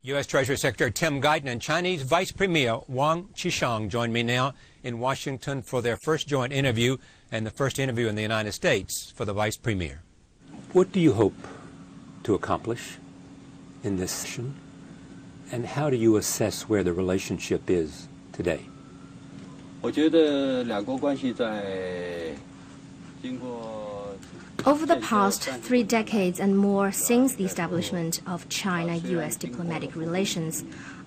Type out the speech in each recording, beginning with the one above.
U.S. Treasury Secretary Tim Geithner and Chinese Vice Premier Wang Qishan join me now in Washington for their first joint interview and the first interview in the United States for the Vice Premier. What do you hope to accomplish in this session, and how do you assess where the relationship is today? 我觉得两国关系在经过 Over the past 3 decades and more since the establishment of China-U.S. diplomatic relations,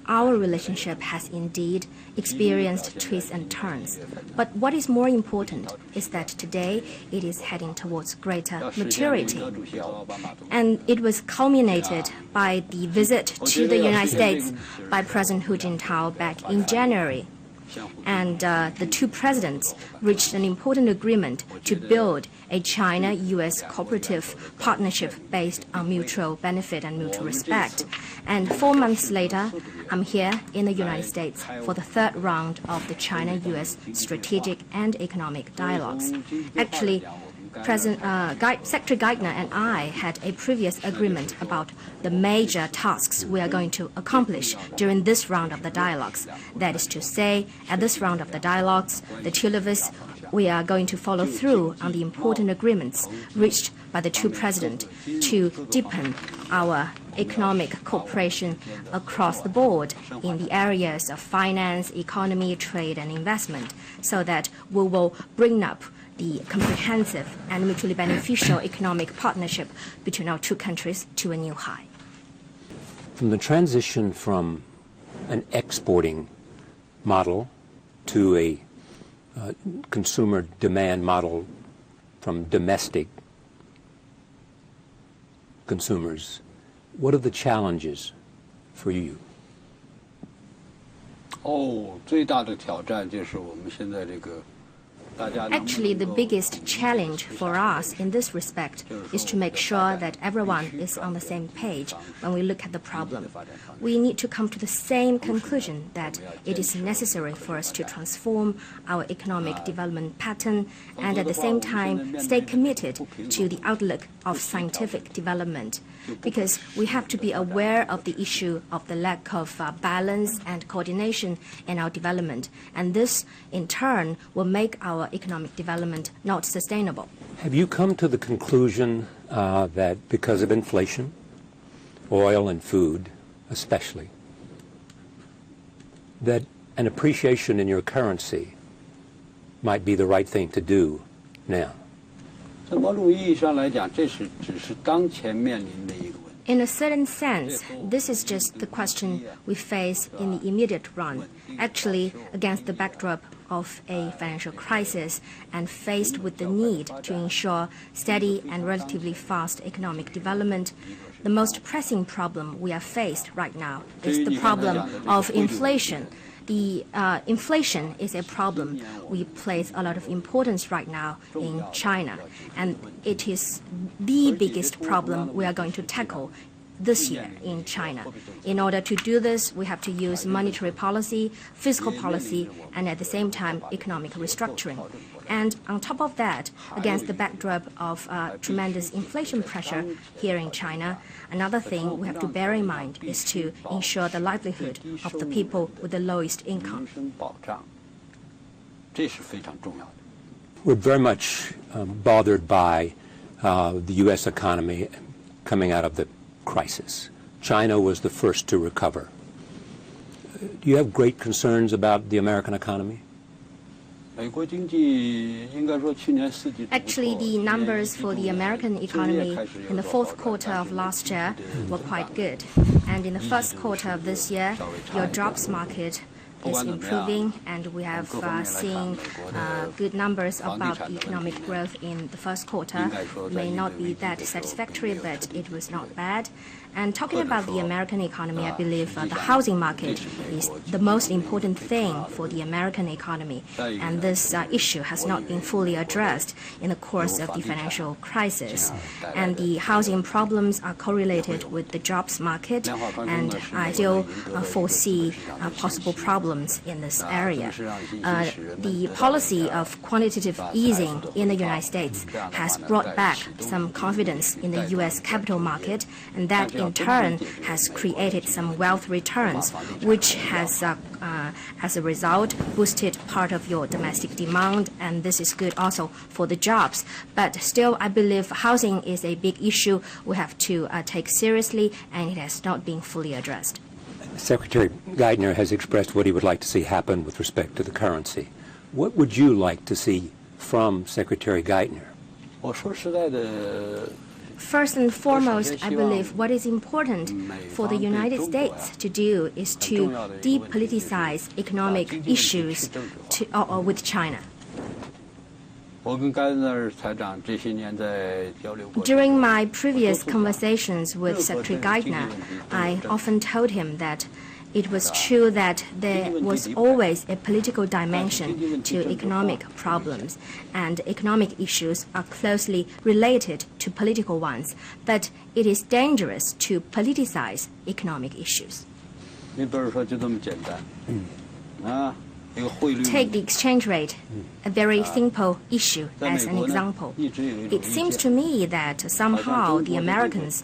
our relationship has indeed experienced twists and turns. But what is more important is that today it is heading towards greater maturity. And it was culminated by the visit to the United States by President Hu Jintao back in January. And the two presidents reached an important agreement to build a China-U.S. cooperative partnership based on mutual benefit and mutual respect. And 4 months later, I'm here in the United States for the third round of the China-U.S. strategic and economic dialogues. Actually, Secretary Geithner and I had a previous agreement about the major tasks we are going to accomplish during this round of the dialogues. That is to say, at this round of the dialogues, the two of us, we are going to follow through on the important agreements reached by the two presidents to deepen our economic cooperation across the board in the areas of finance, economy, trade, and investment, so that we will bring up the comprehensive and mutually beneficial economic partnership between our two countries to a new high. From the transition from an exporting model to a consumer demand model from domestic consumers, what are the challenges for you? 最大的挑战就是我们现在这个 Actually, the biggest challenge for us in this respect is to make sure that everyone is on the same page when we look at the problem. We need to come to the same conclusion that it is necessary for us to transform our economic development pattern and at the same time stay committed to the outlook of scientific development, because we have to be aware of the issue of the lack of balance and coordination in our development, and this in turn will make our economic development not sustainable. Have you come to the conclusion that because of inflation, oil and food especially, that an appreciation in your currency might be the right thing to do now? 从某种意义上来讲，这只是当前面临的一个问题。 In a certain sense, this is just the question we face in the immediate run. Actually, against the backdrop of a financial crisis and faced with the need to ensure steady and relatively fast economic development, the most pressing problem we are faced right now is the problem of inflation. The inflation is a problem we place a lot of importance right now in China, and it is the biggest problem we are going to tackle this year in China. In order to do this, we have to use monetary policy, fiscal policy, and at the same time, economic restructuring. And on top of that, against the backdrop of tremendous inflation pressure here in China, another thing we have to bear in mind is to ensure the livelihood of the people with the lowest income. We're very much bothered by the U.S. economy coming out of the crisis. China was the first to recover. Do you have great concerns about the American economy? Actually, the numbers for the American economy in the fourth quarter of last year were quite good. And in the first quarter of this year, your jobs market is improving, and we have seen good numbers about the economic growth in the first quarter. It may not be that satisfactory, but it was not bad. And talking about the American economy, I believe the housing market is the most important thing for the American economy, and this issue has not been fully addressed in the course of the financial crisis. And the housing problems are correlated with the jobs market, and I still foresee possible problems in this area. The policy of quantitative easing in the United States has brought back some confidence in the U.S. capital market, and that in turn has created some wealth returns, which has, as a result, boosted part of your domestic demand, and this is good also for the jobs. But still, I believe housing is a big issue we have to take seriously, and it has not been fully addressed. Secretary Geithner has expressed what he would like to see happen with respect to the currency. What would you like to see from Secretary Geithner? 我说实在的。 First and foremost, I believe what is important for the United States to do is to depoliticize economic issues with China. During my previous conversations with Secretary Geithner, I often told him that it was true that there was always a political dimension to economic problems, and economic issues are closely related to political ones, but it is dangerous to politicize economic issues. Take the exchange rate, a very simple issue, as an example. It seems to me that somehow the Americans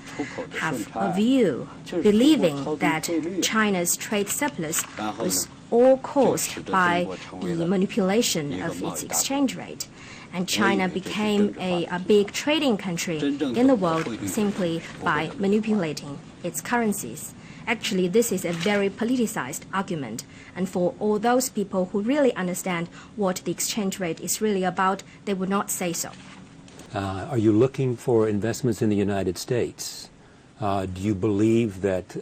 have a view believing that China's trade surplus was all caused by the manipulation of its exchange rate. And China became a big trading country in the world simply by manipulating its currencies. Actually, this is a very politicized argument, and for all those people who really understand what the exchange rate is really about, they would not say so. Are you looking for investments in the United States? Do you believe that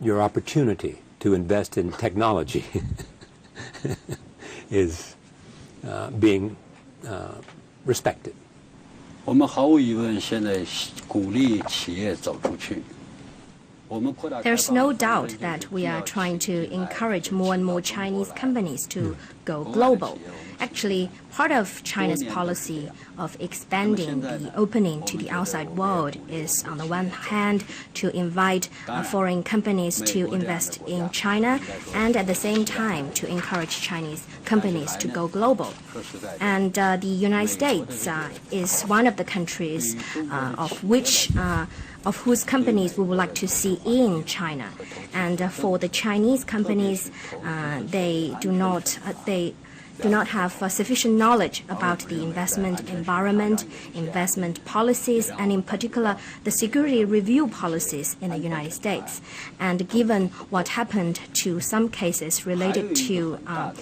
your opportunity to invest in technology is being respected? 我们毫无疑问，现在鼓励企业走出去。 There's no doubt that we are trying to encourage more and more Chinese companies to go global. Actually, part of China's policy of expanding the opening to the outside world is, on the one hand, to invite foreign companies to invest in China, and at the same time to encourage Chinese companies to go global. And the United States is one of the countries of whose companies we would like to see in China. And for the Chinese companies, they do not have sufficient knowledge about the investment environment, investment policies, and in particular the security review policies in the United States. And given what happened to some cases related to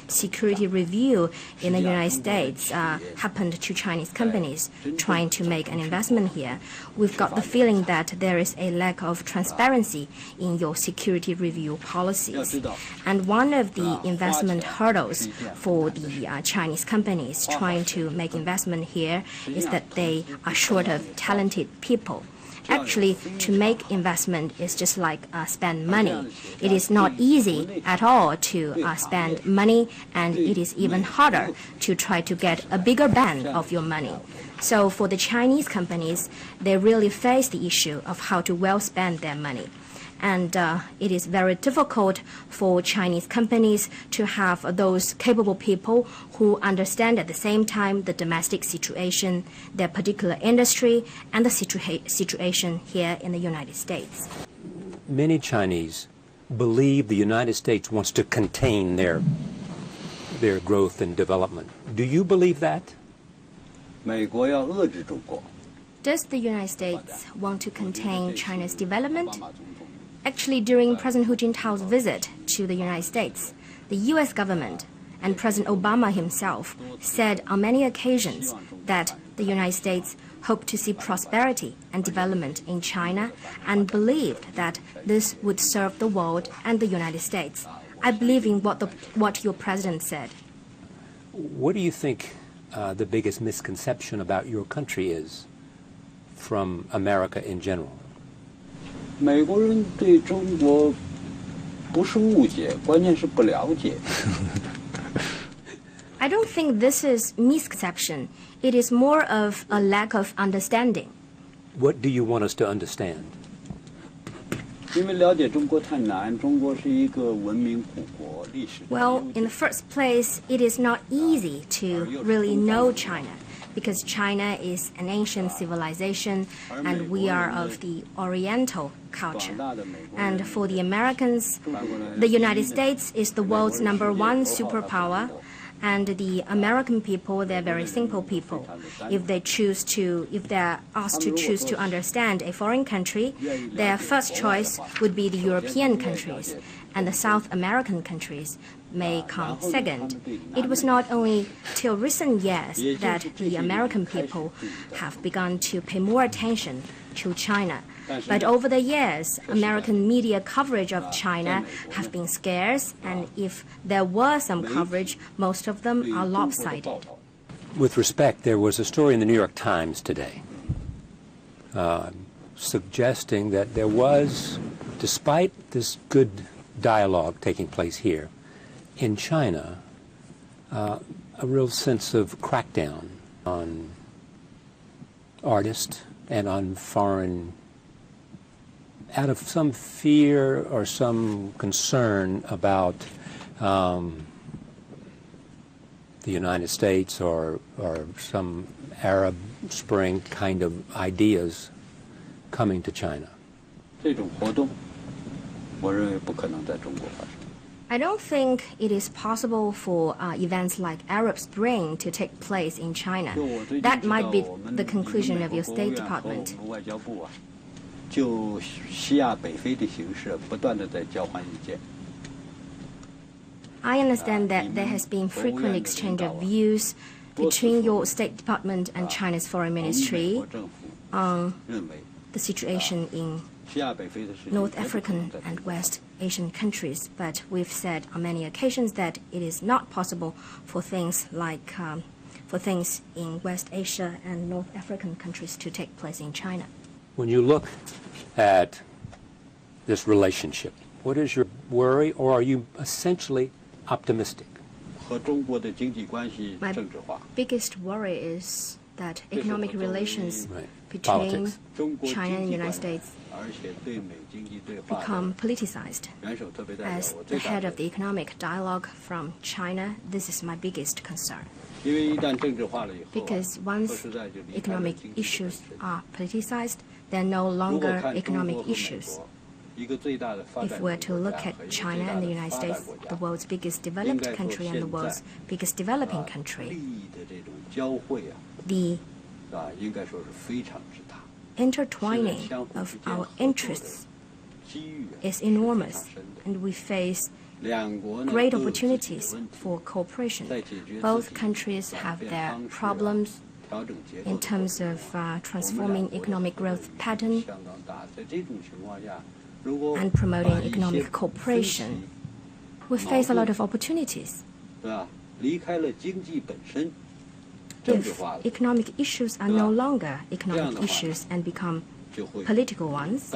security review in the United States happened to Chinese companies trying to make an investment here, we've got the feeling that there is a lack of transparency in your security review policies. And one of the investment hurdles for the Chinese companies trying to make investment here is that they are short of talented people. Actually, to make investment is just like spend money. It is not easy at all to spend money, and it is even harder to try to get a bigger bang of your money. So for the Chinese companies, they really face the issue of how to well spend their money. And it is very difficult for Chinese companies to have those capable people who understand at the same time the domestic situation, their particular industry, and the situation here in the United States. Many Chinese believe the United States wants to contain their growth and development. Do you believe that? 美国要遏制中国。 Does the United States want to contain China's development? Actually, during President Hu Jintao's visit to the United States, the U.S. government and President Obama himself said on many occasions that the United States hoped to see prosperity and development in China and believed that this would serve the world and the United States. I believe in what your president said. What do you think the biggest misconception about your country is from America in general? 美国人对中国不是误解，关键是不了解。I don't think this is misconception. It is more of a lack of understanding. What do you want us to understand? 因为了解中国太难，中国是一个文明古国，历史。 Well, in the first place, it is not easy to really know China, because China is an ancient civilization and we are of the Oriental culture. And for the Americans, the United States is the world's #1 superpower. And the American people, they're very simple people. If they're asked to choose to understand a foreign country, their first choice would be the European countries, and the South American countries may come second. It was not only till recent years that the American people have begun to pay more attention to China. But over the years, American media coverage of China have been scarce, and if there were some coverage, most of them are lopsided. With respect, there was a story in the New York Times today suggesting that there was, despite this good dialogue taking place here, in China, a real sense of crackdown on artists and on foreign, out of some fear or some concern about the United States or some Arab Spring kind of ideas coming to China. 这种活动，我认为不可能在中国发生。 I don't think it is possible for events like Arab Spring to take place in China. That might be the conclusion of your State Department. 外交部啊，就西亚北非的形势不断地在交换意见。 I understand that there has been frequent exchange of views between your State Department and China's Foreign Ministry on the situation in North African and West Asian countries, but we've said on many occasions that it is not possible for things like for things in West Asia and North African countries to take place in China. When you look at this relationship, what is your worry, or are you essentially optimistic? 和中国的经济关系政治化。 My biggest worry is that economic relations between China and the United States become politicized. As the head of the economic dialogue from China, this is my biggest concern. Because once economic issues are politicized, they're no longer economic issues. If we're to look at China and the United States, the world's biggest developed country and the world's biggest developing country, the intertwining of our interests is enormous, and we face great opportunities for cooperation. Both countries have their problems in terms of transforming economic growth pattern and promoting economic cooperation. We face a lot of opportunities. If economic issues are no longer economic issues and become political ones,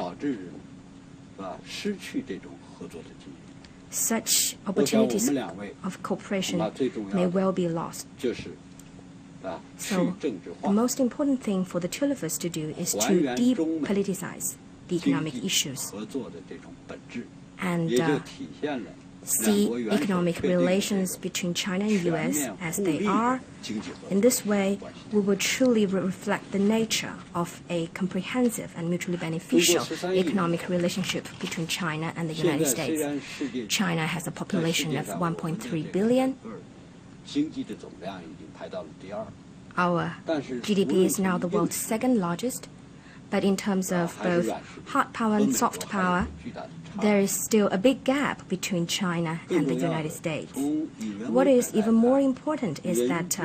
such opportunities of cooperation may well be lost. So the most important thing for the two of us to do is to depoliticize the economic issues and see economic relations between China and the U.S. as they are. In this way, we will truly reflect the nature of a comprehensive and mutually beneficial economic relationship between China and the United States. China has a population of 1.3 billion. Our GDP is now the world's second largest, but in terms of both hard power and soft power, there is still a big gap between China and the United States. What is even more important is that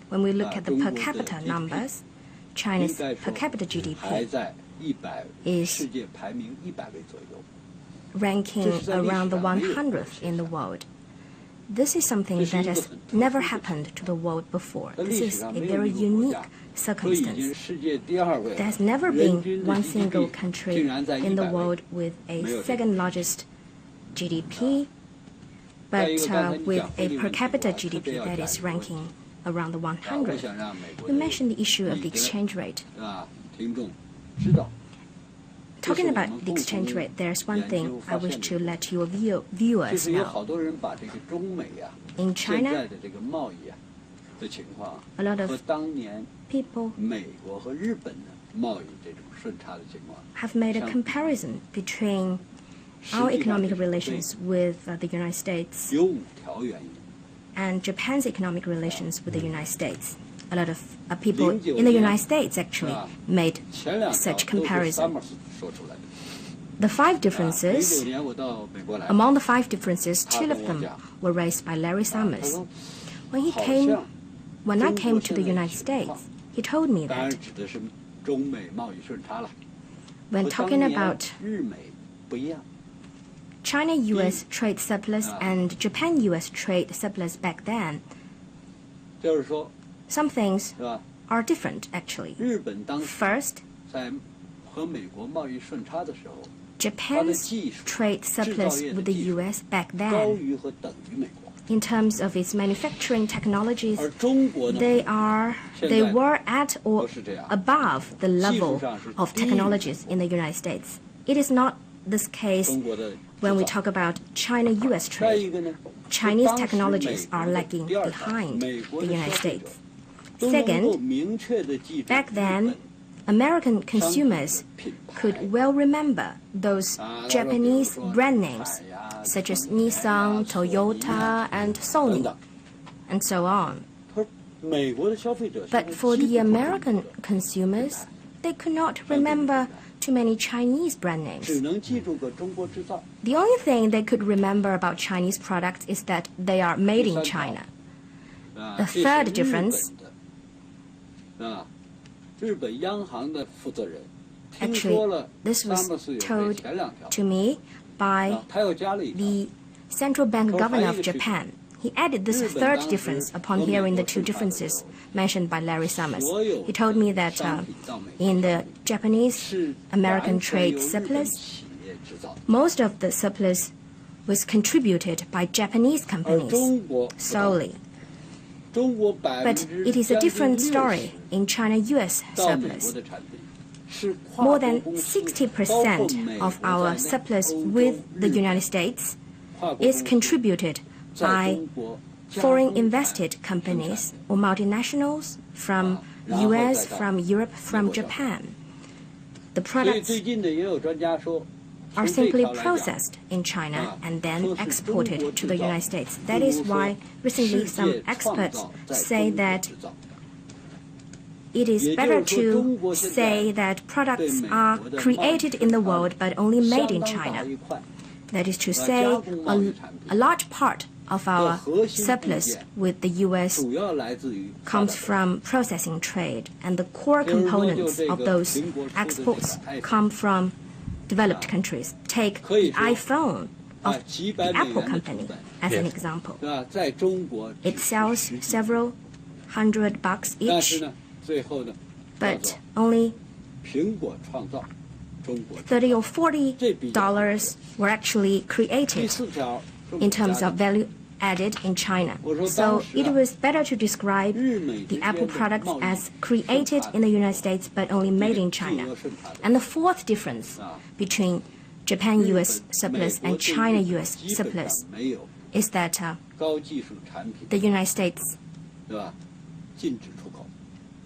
when we look at the per capita numbers, China's per capita GDP is ranking around the 100th in the world. This is something that has never happened to the world before. This is a very unique circumstance. There has never been one single country in the world with a second largest GDP, but with a per capita GDP that is ranking around the 100th. You mentioned the issue of the exchange rate. Talking about the exchange rate, there's one thing I wish to let your viewers know. In China, 的情况 A lot 和 of 当年 people 美国和日本的贸易这种顺差的情况 have made a comparison between our economic relations with the United States 有5条原因。 and Japan's economic relations with the United States. A lot of people in the United States actually made 前2条 such 都是 comparison. Summers 说出来的。 The five 09 differences, 年我到美国来， among the five differences, two of them were raised by Larry 他 Summers. 说 When I came to the 中国 United 现在的 States, he told me 当然 that 指的是中美贸易顺差了。 when 和 talking 当年 about 日美不一样。 China-US trade surplus and Japan-US trade surplus back then, 就是说， some things 是吧？ are different actually. 日本当时 First, 在和美国贸易顺差的时候， Japan's trade surplus with the US back 高 then, 于和等于美国。 in terms of its manufacturing technologies, 而中国呢， they were at or 都是这样。 above the level 技术上是 of 低于 technologies in the United States. It is not this case 中国的 when we 制造 talk about China-US 再一 trade. 个呢， Chinese 当时 technologies 美国 are 的 lagging 第二条 behind 美国 the 的 United 消费 States. 者都能够 Second, 明确地记住 back 日 then, 本 American consumers 商品的品牌 could well remember those Japanese brand names such as Nissan, Toyota, and 等 Sony, 等。 and so on. 他说美国的消费者 But for the American consumers, they could not remember too many Chinese brand 只 names. 能记住个中国制造。 The only thing they could remember about Chinese products is that they are made in 第三条 China. 啊 The 这是 third 日 difference 本的啊，日本央行的负责人听 Actually, 说了 this was Summers 有这 told 前2条 to me by 啊，他又加了一条。 the central bank governor of Japan. He added this third difference upon hearing the two differences mentioned by Larry Summers. He told me that in the Japanese-American 是 trade 由日本 surplus, 企业制造的 most of the surplus was contributed by Japanese 而 companies 中国 solely. 中国 But it is a different story in China-US 到美国 surplus. 的产品是跨 More 国 than 公司包括 60% 美 of 国 our 在内 surplus 欧洲 with the 日本 United States 跨国 is 公司 contributed 在 by 中国加 foreign 工 invested 产生产 companies 的 or multinationals from 然后 US, 再到 from Europe, from 美国销售。 Japan. The 所以 products 最近呢，也有专家说， are 从这 simply 条来讲 processed in China and then 说是 exported 中国 to the 制造 United States. 不 That 如 is 说 why recently 世 some 界创 experts 造在 say 中国 that 制造。 it is 也 better 就是说，中 to 国现在 say that 对 products 美 are 国的贸易 created in the 顺差 world but only made in 相当大 China. 一块。 That is to 加 say, 工贸易产 a 品 large part of our 的核心部 surplus 件 with the US 主要来自于发 comes 达国家 from processing trade, and the core 比如说， components 就这个 of those 苹果出的这个 exports iPhone come from developed countries. Take 可以 the 说 iPhone of 几 the 百美 Apple 元的 company 成本， as an Yes. example. 对吧？在中国 It 只 sells 是10几 several $100但是 each, 呢，最后呢，叫 but 做 only 苹果创造，中国制造。 $30 or $40 were actually 第 created 4条是我 in 加 terms 的 of value added in China. 我说 So 当时啊， it was better to describe 日美之 the 间 Apple 的 products 贸易 as 顺 created 差 in the United States but only made in 巨 China. 额顺差的 And the fourth difference between Japan-US 日本 surplus 美 and 国对日本 China-US 基本上 surplus 没有 is that 高技术产品， the United States 对吧？禁止出口，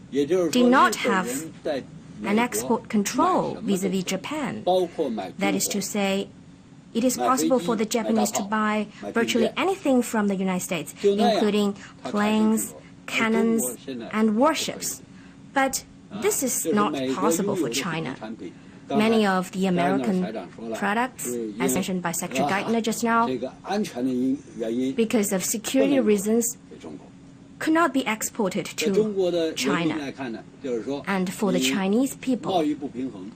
也就是 did 说， not 日本 have 人在 an 美 export 国 control 买什么都 vis-a-vis 可以 Japan. 包括买 That 中 is 国 to say, it is 买 possible 飞 for the 机，买大 Japanese to 炮， buy 买 virtually 军舰。 anything from the United States, 就那样， including 它产生 planes, 出口，而中 cannons, 国现在 and 不可以 warships. But this is 就是 not 美国 possible 拥 for 有的很 China. 多产品，刚才 Many of the 刚才 American 台长说了， products, 是因 as 为 mentioned by Secretary Geithner just now, 这个安全的原因， because of security 不能 reasons, 给中国。 could not be exported 在中 to 国的人民 China. 来看呢，就是说， And for the 你 Chinese 贸 people, 易不平衡，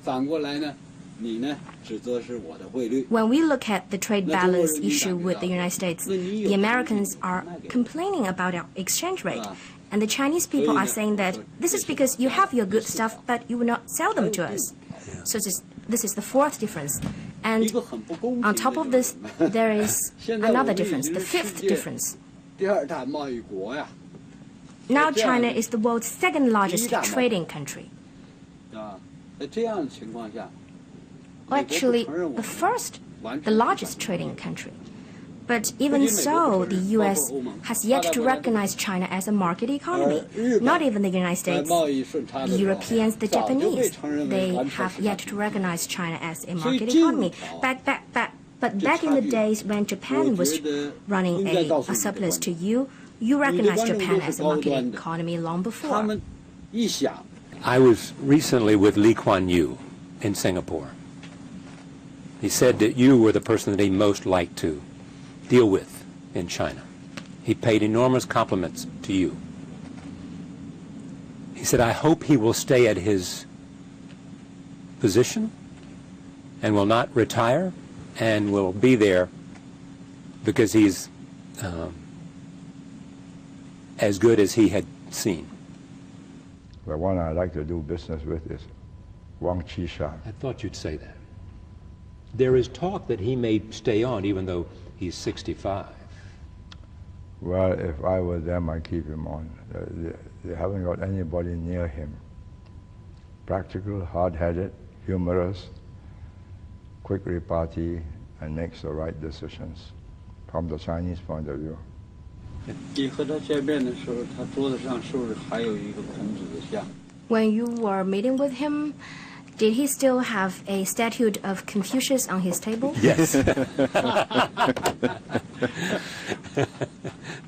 反过来呢，你呢指责是我的汇率。 when we look at the trade 那中国 balance 人民 issue 感觉 with the 到， United States, 那你有 the 什么 Americans 理由 are 卖给我？ complaining about our exchange rate. 啊 And the Chinese people 所以呢， are saying that 说 this is 这是 because you have your good 第四 stuff, 条。 but you will not sell them to us. So this is the fourth difference. 一 And 个很不公平 on 的 top of 就 this, 是什么 there is 现在我 another 们已 difference, 经 the 是世 fifth 界 difference. 第2大贸易国呀， Now 这样 China is the world's second largest 第一大贸易。 trading country. 啊，在这样的情况下， Well, 美国不 actually, 承认我 the 们 first, 完 the 全 largest 主权 trading country. But even so, the U.S. has yet to recognize China as a market economy. Not even the United States, the Europeans, the Japanese, they have yet to recognize China as a market economy. But back in the days when Japan was running a surplus to you recognized Japan as a market economy long before. I was recently with Lee Kuan Yew in Singapore. He said that you were the person that he most liked to deal with in China. He paid enormous compliments to you. He said, I hope he will stay at his position and will not retire and will be there because he's as good as he had seen. The one I like to do business with is王岐山. I thought you'd say that. There is talk that he may stay on even though he's 65. Well, if I were them, I'd keep him on. They haven't got anybody near him. Practical, hard-headed, humorous, quick repartee, and makes the right decisions from the Chinese point of view. 你和他见面的时候，他桌子上是不是还有一个孔子的像？ When you were meeting with him, did he still have a statue of Confucius on his table? Yes.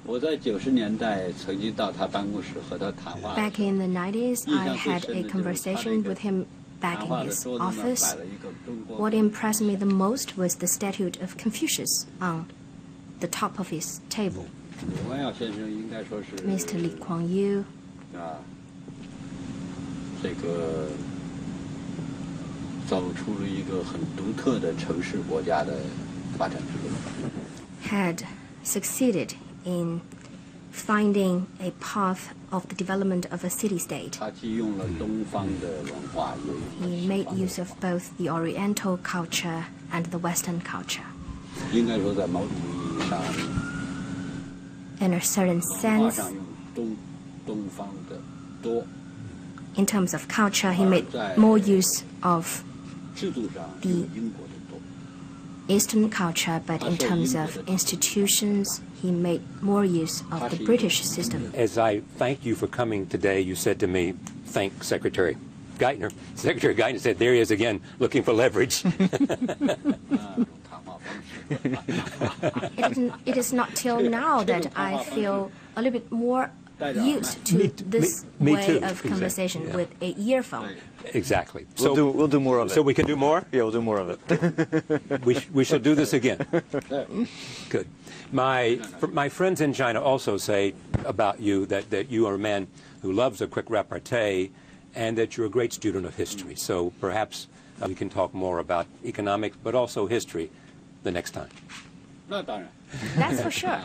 我在90年代曾经到他办公室和他谈话。 Back in the 90s, I had a conversation with him back in his office. What impressed me the most was the statue of Confucius on the top of his table. 李光耀先生应该说是 Mr. Lee Kuan Yew 这个走出了一个很独特的城市国家的发展之路。 had succeeded in finding a path of the development of a city-state. 他既用了东方的文化，也 He made use of both the Oriental culture and the Western culture. 应该说在某种意义上， In a certain 文化 sense, 上用东方的多， in terms of culture, he made more use of 制度上用英国的多。 Eastern culture, but in terms of institutions, he made more use of the British system. As I thank you for coming today, you said to me, thank Secretary Geithner. Secretary Geithner said, there he is again, looking for leverage. It is not till now that I feel a little bit more used to this me way too. of conversation with a earphone. Exactly. We'll do more of it. So we can do more? Yeah, we'll do more of it. We shall do this again. Good. My friends in China also say about you that you are a man who loves a quick repartee and that you're a great student of history. So perhaps we can talk more about economics, but also history the next time.那当然。 That's for sure.